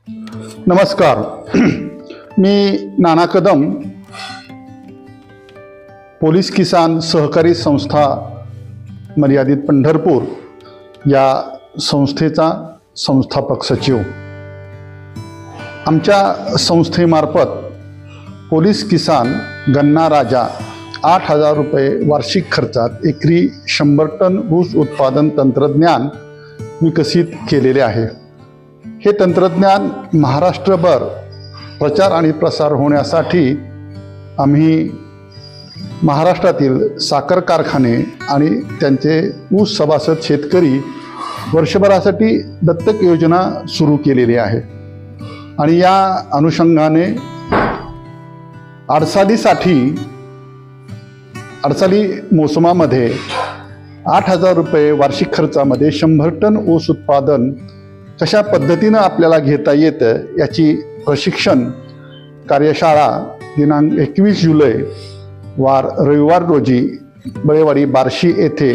नमस्कार. मी नाना कदम, पोलीस किसान सहकारी संस्था मर्यादित पंढरपूर या संस्थेचा संस्थापक सचिव. आमच्या संस्थेमार्फत पोलीस किसान गन्ना राजा 8,000 रुपये वार्षिक खर्चात एकरी 100 टन ऊस उत्पादन तंत्रज्ञान विकसित केलेले आहे. हे तंत्रज्ञान महाराष्ट्रभर प्रचार आणि प्रसार होण्यासाठी आम्ही महाराष्ट्रातील साखर कारखाने आणि त्यांचे ऊस सभासद शेतकरी वर्षभरासाठी दत्तक योजना सुरू केलेली आहे. आणि या अनुषंगाने अडसाली मोसमामध्ये 8,000 रुपये वार्षिक खर्चामध्ये 100 टन ऊस उत्पादन कशा पद्धतीनं आपल्याला घेता येतं याची प्रशिक्षण कार्यशाळा दिनांक 21 जुलै वार रविवार रोजी बळेवाडी बार्शी येथे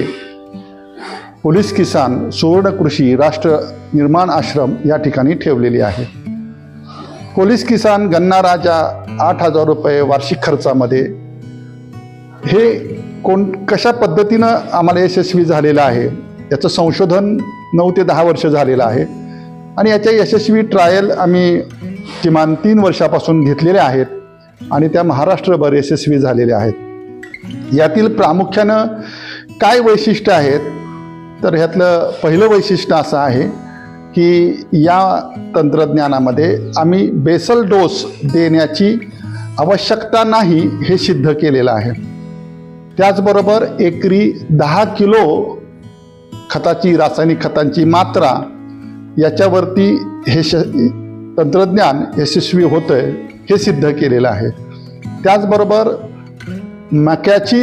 पोलीस किसान सुवर्ण कृषी राष्ट्र निर्माण आश्रम या ठिकाणी ठेवलेली आहे. पोलीस किसान गन्ना राजा 8,000 रुपये वार्षिक खर्चामध्ये हे कशा पद्धतीनं आम्हाला यशस्वी झालेलं आहे याचं संशोधन 9 ते 10 वर्ष झालेलं आहे. आणि याच्या यशस्वी ट्रायल आम्ही किमान 3 वर्षापासून घेतलेल्या आहेत आणि त्या महाराष्ट्रभर यशस्वी झालेल्या आहेत. यातील प्रामुख्यानं काय वैशिष्ट्य आहेत तर ह्यातलं पहिलं वैशिष्ट्य असं आहे की या तंत्रज्ञानामध्ये आम्ही बेसल डोस देण्याची आवश्यकता नाही हे सिद्ध केलेलं आहे. त्याचबरोबर एकरी 10 किलो खताची रासायनिक खतांची मात्रा याच्यावरती हे तंत्रज्ञान यशस्वी होतंय हे सिद्ध केलेलं आहे. त्याचबरोबर मक्याची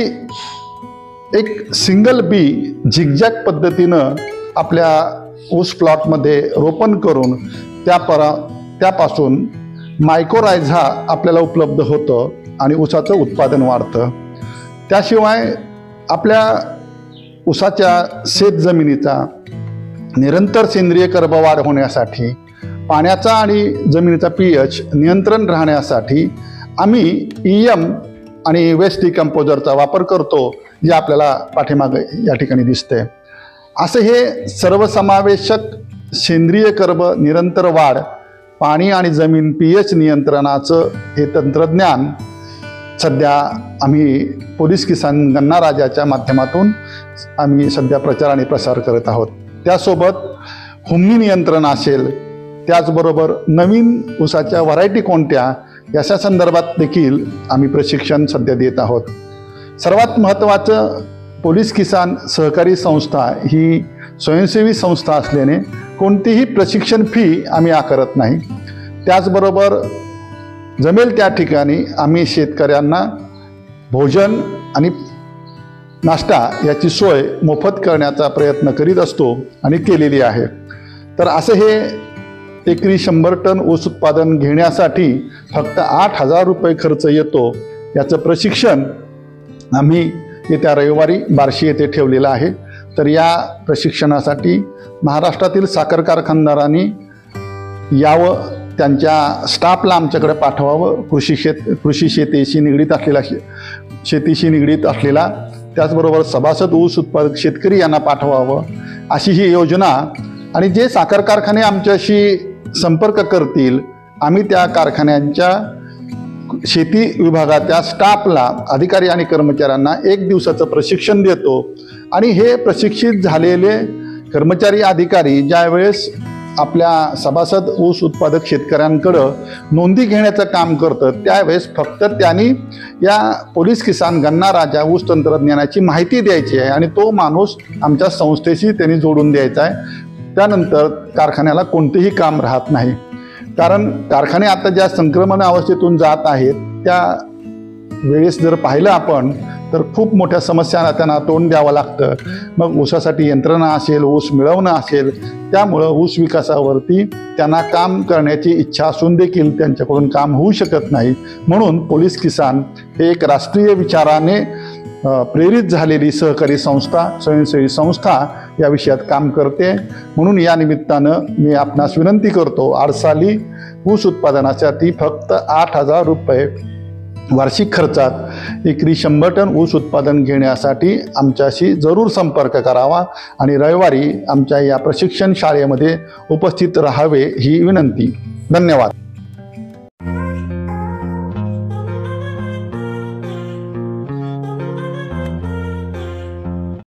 एक सिंगल बी झिगझॅग पद्धतीनं आपल्या ऊस प्लॉटमध्ये रोपण करून त्यापासून मायकोरायझा आपल्याला उपलब्ध होतं आणि ऊसाचं उत्पादन वाढतं. त्याशिवाय आपल्या ऊसाच्या शेतजमिनीचा निरंतर सेंद्रिय कर्बवाढ होण्यासाठी पाण्याचा आणि जमिनीचा pH नियंत्रण राहण्यासाठी आम्ही EM आणि वेस्ट डिकम्पोजरचा वापर करतो, जे आपल्याला पाठीमागे या ठिकाणी दिसते. असं हे सर्वसमावेशक सेंद्रिय कर्ब निरंतर वाढ, पाणी आणि जमीन pH नियंत्रणाचं हे तंत्रज्ञान सध्या आम्ही पोलीस किसान गन्ना राजाच्या माध्यमातून आम्ही सध्या प्रचार आणि प्रसार करत आहोत. त्यासोबत हुमणी नियंत्रण असेल, त्याचबरोबर नवीन ऊसाच्या व्हरायटी कोणत्या याच्या संदर्भात देखील आम्ही प्रशिक्षण सध्या देत आहोत. सर्वात महत्त्वाचं, पोलीस किसान सहकारी संस्था ही स्वयंसेवी संस्था असल्याने कोणतीही प्रशिक्षण फी आम्ही आकारत नाही. त्याचबरोबर जमेल त्या ठिकाणी आम्ही शेतकऱ्यांना भोजन आणि नाश्ता याची सोय मोफत करण्याचा प्रयत्न करीत असतो आणि केलेली आहे. तर असं हे एकरी 100 टन ऊस उत्पादन घेण्यासाठी फक्त 8,000 रुपये खर्च येतो. याचं प्रशिक्षण आम्ही येत्या रविवारी बार्शी येथे ठेवलेलं आहे. तर या प्रशिक्षणासाठी महाराष्ट्रातील साखर कारखानदारांनी यावं, त्यांच्या स्टाफला आमच्याकडे पाठवावं. कृषी शेतीशी निगडीत असलेला त्याचबरोबर सभासद ऊस उत्पादक शेतकरी यांना पाठवावं अशी ही योजना. आणि जे साखर कारखाने आमच्याशी संपर्क करतील, आम्ही त्या कारखान्यांच्या शेती विभागाच्या स्टाफला, अधिकारी आणि कर्मचाऱ्यांना 1 दिवसाचं प्रशिक्षण देतो. आणि हे प्रशिक्षित झालेले कर्मचारी अधिकारी ज्यावेळेस आपल्या सभासद ऊस उत्पादक शेतकऱ्यांकडं नोंदी घेण्याचं काम करतं, त्यावेळेस फक्त त्यांनी या पोलीस किसान गन्ना राजा ऊस तंत्रज्ञानाची माहिती द्यायची आहे आणि तो माणूस आमच्या संस्थेशी त्यांनी जोडून द्यायचा आहे. त्यानंतर कारखान्याला कोणतेही काम राहत नाही. कारण कारखाने आता ज्या संक्रमण अवस्थेतून जात आहेत त्या वेळेस जर पाहिलं आपण तर खूप मोठ्या समस्यांना त्यांना तोंड द्यावं लागतं. मग ऊसासाठी यंत्रणा असेल, ऊस मिळवणं असेल, त्यामुळं ऊस विकासावरती त्यांना काम करण्याची इच्छा असून देखील त्यांच्याकडून काम होऊ शकत नाही. म्हणून पोलीस किसान हे एक राष्ट्रीय विचाराने प्रेरित झालेली सहकारी संस्था, स्वयंसेवी संस्था या विषयात काम करते. म्हणून या निमित्तानं मी आपणास विनंती करतो, आडसाली ऊस उत्पादनासाठी फक्त 8,000 रुपये वार्षिक खर्चात एकरी 100 टन ऊस उत्पादन घेण्यासाठी आमच्याशी जरूर संपर्क करावा आणि रविवारी आमच्या या प्रशिक्षण शाळेमध्ये उपस्थित राहावे ही विनंती. धन्यवाद.